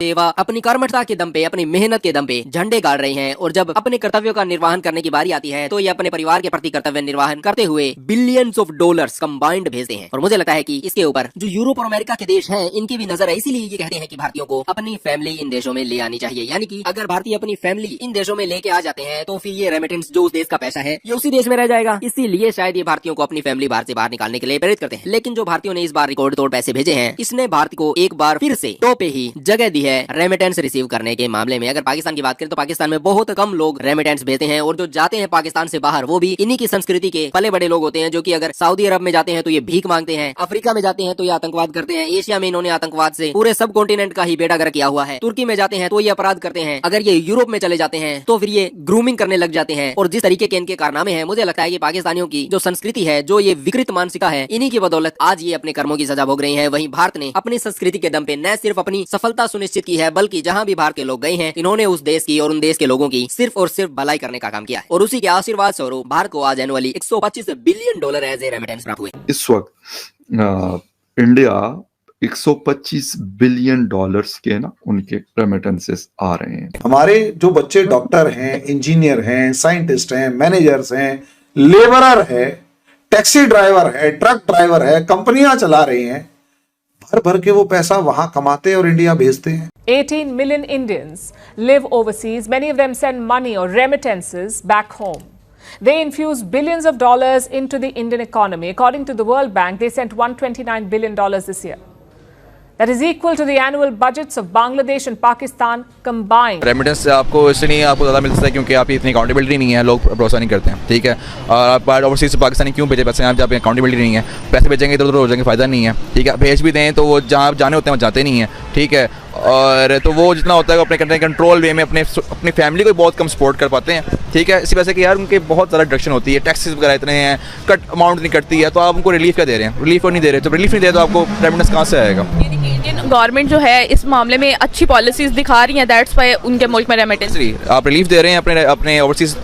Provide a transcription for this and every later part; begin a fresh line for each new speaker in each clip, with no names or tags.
वह अपनी कर्मठता के दम पे, अपनी मेहनत के दम पे झंडे गाड़ रहे हैं और जब अपने कर्तव्यों का निर्वहन करने की बारी आती है तो ये अपने परिवार के प्रति कर्तव्य निर्वहन करते हुए बिलियंस ऑफ डॉलर्स कंबाइंड भेजते हैं। और मुझे लगता है कि इसके ऊपर जो यूरोप और अमेरिका के देश हैं इनकी भी नजर है, इसीलिए ये कहते हैं कि भारतीयों को अपनी फैमिली इन देशों में ले आनी चाहिए। यानी कि अगर भारतीय अपनी फैमिली इन देशों में लेके आ जाते हैं तो फिर ये रेमिटेंस जो उस देश का पैसा है ये उसी देश में रह जाएगा। इसीलिए शायद ये भारतीयों को अपनी फैमिली बाहर से बाहर निकालने के लिए प्रेरित करते हैं। लेकिन जो भारतीयों ने इस बार रिकॉर्ड तोड़ पैसे भेजे हैं इसने भारत को एक बार फिर से टॉप पे ही जगह दी है रेमिटेंस रिसीव करने के मामले में। अगर पाकिस्तान की बात करें तो पाकिस्तान में बहुत कम लोग रेमिटेंस भेजते हैं और जो जाते हैं पाकिस्तान से बाहर वो भी इन्हीं की संस्कृति के पले बड़े लोग होते हैं, जो कि अगर सऊदी अरब में जाते हैं तो ये भीख मांगते हैं, अफ्रीका में जाते हैं तो ये आतंकवाद करते हैं, एशिया में इन्होंने आतंकवाद से पूरे सब कॉन्टिनेंट का ही बेड़ा गर्क किया हुआ है, तुर्की में जाते हैं तो ये अपराध करते हैं, अगर ये यूरोप में चले जाते हैं तो फिर ये ग्रूमिंग करने लग जाते हैं। और जिस तरीके के इनके कारनामे हैं मुझे लगता है कि पाकिस्तानियों की जो संस्कृति है, जो ये विकृत मानसिकता है, इन्हीं की बदौलत आज ये अपने कर्मों की सजा भोग रही है। वहीं भारत ने अपनी संस्कृति के दम पे न सिर्फ अपनी सफलता सुनिश्चित की है बल्कि जहां भी बाहर के लोग गए हैं इन्होंने उस देश की और उन देश के लोगों की सिर्फ और सिर्फ भलाई करने का काम किया है। और उसी के आशीर्वाद स्वरूप भारत को आज annually 125 billion dollar as a remittance प्राप्त हुए।
इस वक्त इंडिया 125 बिलियन डॉलर्स के ना उनके रेमिटेंसेस आ रहे हैं।
हमारे जो बच्चे डॉक्टर हैं, इंजीनियर हैं, साइंटिस्ट हैं, मैनेजर्स हैं, लेबरर है, टैक्सी ड्राइवर है, ट्रक ड्राइवर है, कंपनियां चला रहे हैं, भर भर के वो पैसा वहां कमाते और इंडिया भेजते हैं।
18 million Indians live overseas. Many of them send money or remittances back home. They infuse billions of dollars into the Indian economy. According to the World Bank, they sent $129 billion this year. That is equal to the annual budgets of Bangladesh and Pakistan combined.
Remittance से आपको इसलिए आपको ज़्यादा मिलता है क्योंकि आपकी इतनी अकाउंटेबिलिटी नहीं है, लोग भरोसा नहीं करते हैं, ठीक है। और आप ओवरसीज से पाकिस्तानी क्यों भेजे पैसे, आप अकाउंटेबिलिटी नहीं है, पैसे भेजेंगे इधर उधर हो जाएंगे, फ़ायदा नहीं है, ठीक है। भेज भी दें तो वो जहाँ जाने होते हैं वो जाते नहीं हैं, ठीक है। और तो वो जितना होता है वो अपने कंट्रोल वे में अपनी फैमिली को बहुत कम सपोर्ट कर पाते हैं, ठीक है। इसी वजह से कि यार उनके बहुत ज़्यादा डिडक्शन होती है, टैक्सेस वगैरह इतने हैं, कट अमाउंट नहीं कटती है, तो आप उनको रिलीफ क्या दे रहे हैं, रिलीफ और नहीं दे रहे। जब रिलीफ नहीं दे तो आपको रेमिटेंस कहाँ से आएगा।
इंडियन गवर्नमेंट जो है इस मामले में अच्छी पॉलिसीज दिखा रही है, दैट्स व्हाई उनके मुल्क में रेमिटेंस
आप रिलीफ दे रहे हैं अपने ओवरसीज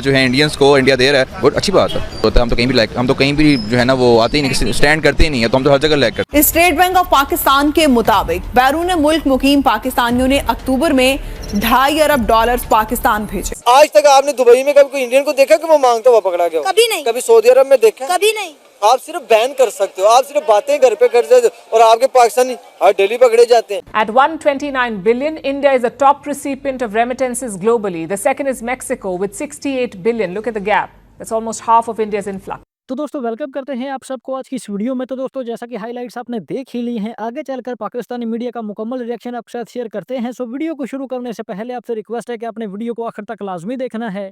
जो है इंडियंस को, इंडिया दे रहा है, बहुत अच्छी बात है। हम तो कहीं भी जो है ना वो आते ही नहीं, स्टैंड करते ही नहीं है, तो हम तो हर जगह लैग करते हैं।
स्टेट बैंक ऑफ पाकिस्तान के मुताबिक बैरून मुल्क मुकीम पाकिस्तानियों ने अक्टूबर में $2.5 अरब पाकिस्तान भेजे।
आज तक आपने दुबई में कभी कोई इंडियन को देखा कि वो मांगता हुआ पकड़ा गया?
कभी नहीं।
कभी सऊदी अरब में देखा?
कभी नहीं।
आप सिर्फ बैन कर सकते हो, आप सिर्फ बातें घर पे कर सकते हो और आपके पाकिस्तानी हर डेली पकड़े जाते हैं।
At 129 billion, India is the top recipient of remittances globally. The second is Mexico with 68 billion. Look at the gap. That's almost half of India's influx.
तो दोस्तों वेलकम करते हैं आप सबको आज की इस वीडियो में। तो दोस्तों जैसा कि हाइलाइट्स आपने देख ही ली हैं, आगे चलकर पाकिस्तानी मीडिया का मुकम्मल रिएक्शन आपके साथ शेयर करते हैं। सो वीडियो को शुरू करने से पहले आपसे रिक्वेस्ट है कि आपने वीडियो को आखिर तक लाजमी देखना है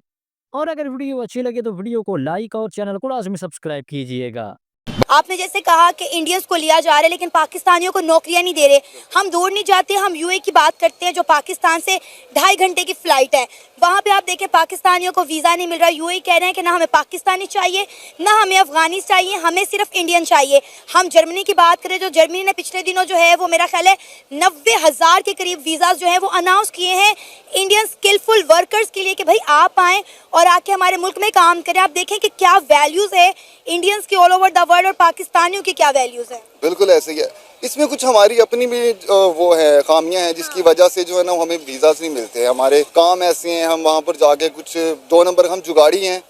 और अगर वीडियो अच्छी लगे तो वीडियो को लाइक और चैनल को लाजमी सब्सक्राइब कीजिएगा।
आपने जैसे कहा कि इंडियंस को लिया जा रहा है लेकिन पाकिस्तानियों को नौकरियां नहीं दे रहे। हम दूर नहीं जाते, हम यूए की बात करते हैं जो पाकिस्तान से 2.5 घंटे की फ्लाइट है, वहाँ पे आप देखें पाकिस्तानियों को वीज़ा नहीं मिल रहा। यूए कह रहे हैं कि ना हमें पाकिस्तानी चाहिए ना हमें अफगानी चाहिए, हमें सिर्फ इंडियन चाहिए। हम जर्मनी की बात करें, जो जर्मनी ने पिछले दिनों जो है वो मेरा ख्याल है 90,000 के करीब वीज़ा जो है वो अनाउंस किए हैं इंडियन स्किलफुल वर्कर्स के लिए कि भाई आप आएँ और आके हमारे मुल्क में काम करें। आप देखें कि क्या वैल्यूज़ है इंडियंस की ऑल ओवर द वर्ल्ड और पाकिस्तानियों की क्या वैल्यूज़ है।
बिल्कुल ऐसे ही है। इसमें कुछ हमारी अपनी भी वो है खामियां हैं जिसकी वजह से जो है ना हमें वीज़ा नहीं मिलते हैं। हमारे काम ऐसे हैं, हम वहाँ पर जाके कुछ 2 नंबर हम जुगाड़ी हैं,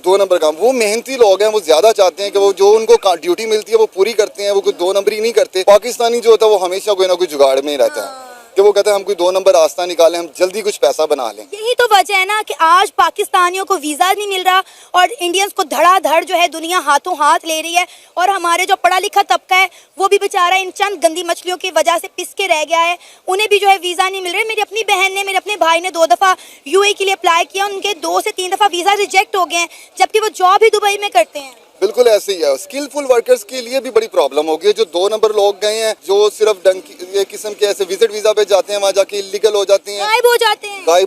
2 नंबर काम। वो मेहनती लोग हैं, वो ज्यादा चाहते हैं कि वो जो उनको ड्यूटी मिलती है वो पूरी करते हैं, वो कोई 2 नंबर ही नहीं करते। पाकिस्तानी जो होता है वो हमेशा कोई ना कोई जुगाड़ में ही रहता है कि वो कहते हैं हम कोई 2 नंबर रास्ता निकालें, हम जल्दी कुछ पैसा बना लें।
यही तो वजह है ना कि आज पाकिस्तानियों को वीज़ा नहीं मिल रहा और इंडियंस को धड़ाधड़ जो है दुनिया हाथों हाथ ले रही है और हमारे जो पढ़ा लिखा तबका है वो भी बेचारा इन चंद गंदी मछलियों की वजह से पिस के रह गया है। उन्हें भी जो है वीज़ा नहीं मिल रहे। मेरी अपनी बहन ने, मेरे अपने भाई ने 2 दफ़ा यूए के लिए अप्लाई किया, उनके 2 से 3 दफ़ा वीज़ा रिजेक्ट हो गए हैं, जबकि वो जॉब ही दुबई में करते हैं।
बिल्कुल ऐसे ही है। स्किलफुल वर्कर्स के लिए भी बड़ी प्रॉब्लम हो गई है। जो 2 नंबर लोग गए हैं, जो सिर्फ ये किस्म के ऐसे विजिट वीजा पे जाते हैं, वहाँ जाके इलीगल हो जाते हैं, गायब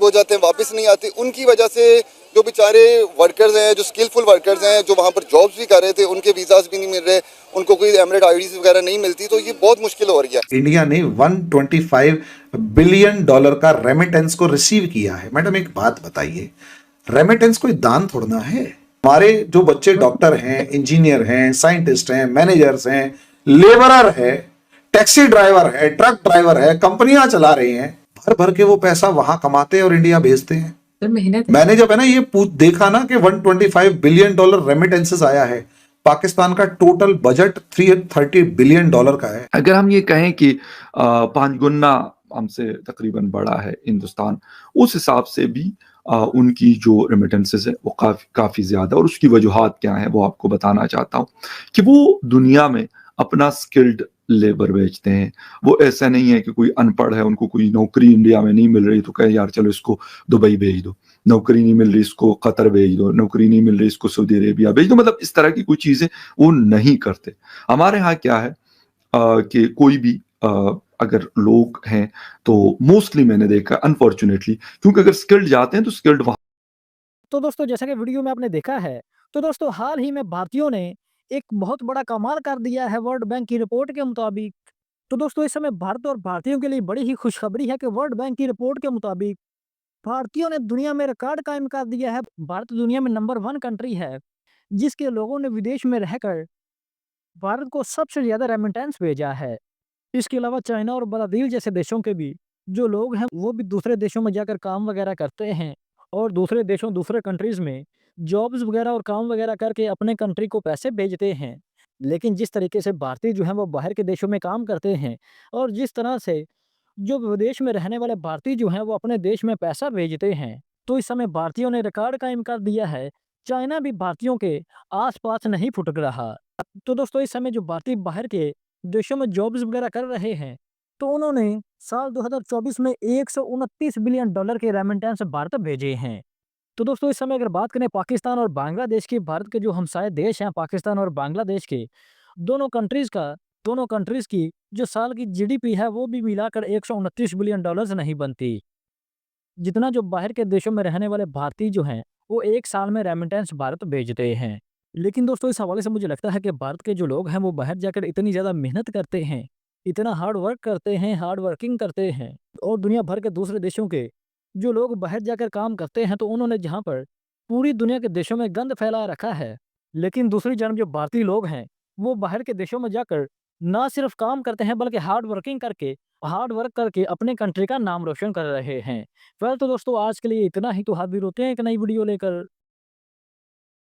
हो जाते हैं, वापस नहीं आते। उनकी वजह से जो बेचारे वर्कर्स हैं, जो स्किलफुल वर्कर्स हैं, जो वहाँ पर जॉब्स भी कर रहे थे, उनके वीजाज भी नहीं मिल रहे, उनको कोई एमरेट आईडीज वगैरह नहीं मिलती, तो ये बहुत मुश्किल हो रही है।
इंडिया ने $125 बिलियन का रेमिटेंस को रिसीव किया है। मैडम एक बात बताइए, रेमिटेंस कोई दान थोड़ना है। हमारे जो बच्चे डॉक्टर हैं, इंजीनियर हैं, साइंटिस्ट हैं, मैनेजर्स हैं, लेबरर है, टैक्सी ड्राइवर है, ट्रक ड्राइवर है, कंपनियां चला रहे हैं, भर भर के वो पैसा वहां कमाते हैं और इंडिया भेजते हैं।
तो मेहनत
मैंने जब है ना ये देखा ना कि 125 बिलियन डॉलर रेमिटेंसेस आया है, पाकिस्तान का टोटल बजट 330 बिलियन डॉलर का है।
अगर हम ये कहें कि 5 गुना हमसे तकरीबन बड़ा है हिंदुस्तान, उस हिसाब से भी उनकी जो रेमिटेंसेस है वो काफ़ी ज़्यादा, और उसकी वजूहात क्या है वो आपको बताना चाहता हूँ कि वो दुनिया में अपना स्किल्ड लेबर बेचते हैं। वो ऐसा नहीं है कि कोई अनपढ़ है, उनको कोई नौकरी इंडिया में नहीं मिल रही तो कहे यार चलो इसको दुबई भेज दो, नौकरी नहीं मिल रही इसको कतर भेज दो, नौकरी नहीं मिल रही इसको सऊदी अरेबिया भेज दो, मतलब इस तरह की कोई चीज़ें वो नहीं करते। हमारे यहाँ क्या है कि कोई भी अगर लोग हैं तो मोस्टली मैंने देखा अनफॉर्चुनेटली, क्योंकि अगर स्किल्ड जाते हैं तो स्किल्ड वहाँ।
तो दोस्तों जैसा कि वीडियो में आपने देखा है, तो दोस्तों हाल ही में भारतीयों ने एक बहुत बड़ा कमाल कर दिया है वर्ल्ड बैंक की रिपोर्ट के मुताबिक। तो दोस्तों इस समय भारत और भारतीयों के लिए बड़ी ही खुशखबरी है कि वर्ल्ड बैंक की रिपोर्ट के मुताबिक भारतीयों ने दुनिया में रिकॉर्ड कायम कर दिया है। भारत दुनिया में नंबर 1 कंट्री है जिसके लोगों ने विदेश में रहकर भारत को सबसे ज्यादा रेमिटेंस भेजा है। इसके अलावा चाइना और ब्राजील जैसे देशों के भी जो लोग हैं वो भी दूसरे देशों में जाकर काम वगैरह करते हैं और दूसरे देशों दूसरे कंट्रीज में जॉब्स वगैरह और काम वगैरह करके अपने कंट्री को पैसे भेजते हैं। लेकिन जिस तरीके से भारतीय जो हैं वो बाहर के देशों में काम करते हैं और जिस तरह से जो विदेश में रहने वाले भारतीय जो हैं वो अपने देश में पैसा भेजते हैं, तो इस समय भारतीयों ने रिकॉर्ड कायम कर दिया है। चाइना भी भारतीयों के आसपास नहीं फुटक रहा। तो दोस्तों इस समय जो भारतीय बाहर के देशों में जॉब्स वगैरह कर रहे हैं, तो उन्होंने साल 2024 में 129 बिलियन डॉलर के रेमिटेंस भारत भेजे हैं। तो दोस्तों इस समय अगर बात करें पाकिस्तान और बांग्लादेश की, भारत के जो हमसाये देश हैं पाकिस्तान और बांग्लादेश के, दोनों कंट्रीज की जो साल की जीडीपी है वो भी मिलाकर 129 बिलियन डॉलर्स नहीं बनती, जितना जो बाहर के देशों में रहने वाले भारतीय जो हैं वो एक साल में रेमिटेंस भारत भेजते हैं। लेकिन दोस्तों इस हवाले से मुझे लगता है कि भारत के जो लोग हैं वो बाहर जाकर इतनी ज़्यादा मेहनत करते हैं, इतना हार्ड वर्क करते हैं, हार्ड वर्किंग करते हैं, और दुनिया भर के दूसरे देशों के जो लोग बाहर जाकर काम करते हैं तो उन्होंने जहाँ पर पूरी दुनिया के देशों में गंद फैला रखा है, लेकिन दूसरी जानब जो भारतीय लोग हैं वो बाहर के देशों में जाकर ना सिर्फ काम करते हैं बल्कि हार्ड वर्क करके अपने कंट्री का नाम रोशन कर रहे हैं। फिलहाल तो दोस्तों आज के लिए इतना ही, तो हाजिर होते हैं एक नई वीडियो लेकर।